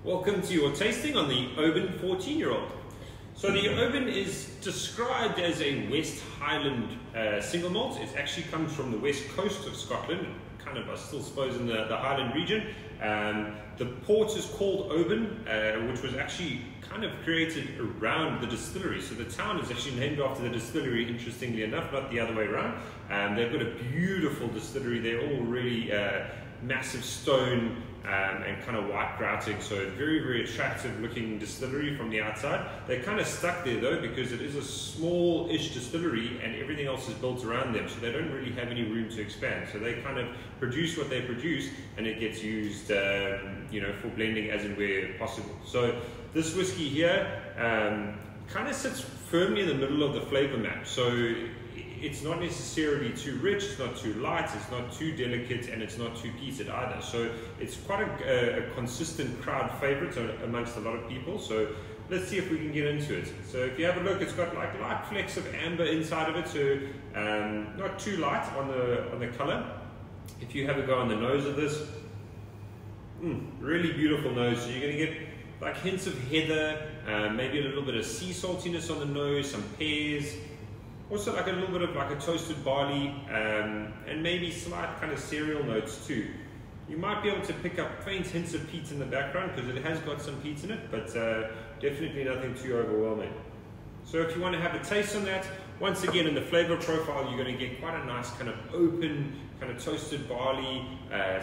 Welcome to your tasting on the Oban 14-year-old. So the Oban is described as a West Highland single malt. It actually comes from the west coast of Scotland, kind of I still suppose in the Highland region. The port is called Oban, which was actually kind of created around the distillery. So the town is actually named after the distillery, interestingly enough, not the other way around. They've got a beautiful distillery. They're all really massive stone and kind of white grouting, so very, very attractive looking distillery from the outside. They're kind of stuck there though because it is a small-ish distillery and everything else is built around them, so they don't really have any room to expand. So they kind of produce what they produce and it gets used for blending as and where possible. So this whiskey here kind of sits firmly in the middle of the flavor map. So it's not necessarily too rich, it's not too light, it's not too delicate, and it's not too peated either. So it's quite a consistent crowd favorite amongst a lot of people. So let's see if we can get into it. So if you have a look, it's got like light flecks of amber inside of it, so not too light on the color. If you have a go on the nose of this, really beautiful nose. So you're going to get like hints of heather, maybe a little bit of sea saltiness on the nose, some pears. Also like a little bit of like a toasted barley and maybe slight kind of cereal notes too. You might be able to pick up faint hints of peat in the background because it has got some peat in it, but definitely nothing too overwhelming. So if you want to have a taste on that, once again in the flavor profile you're going to get quite a nice kind of open, kind of toasted barley,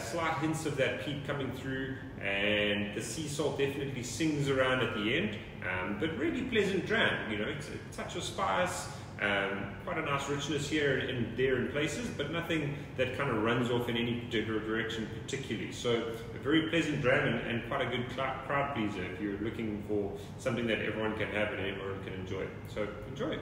slight hints of that peat coming through, and the sea salt definitely sings around at the end, but really pleasant dram, it's a touch of spice. Quite a nice richness here and there in places, but nothing that kind of runs off in any particular direction particularly. So a very pleasant dram and quite a good crowd pleaser if you're looking for something that everyone can have and everyone can enjoy. So enjoy.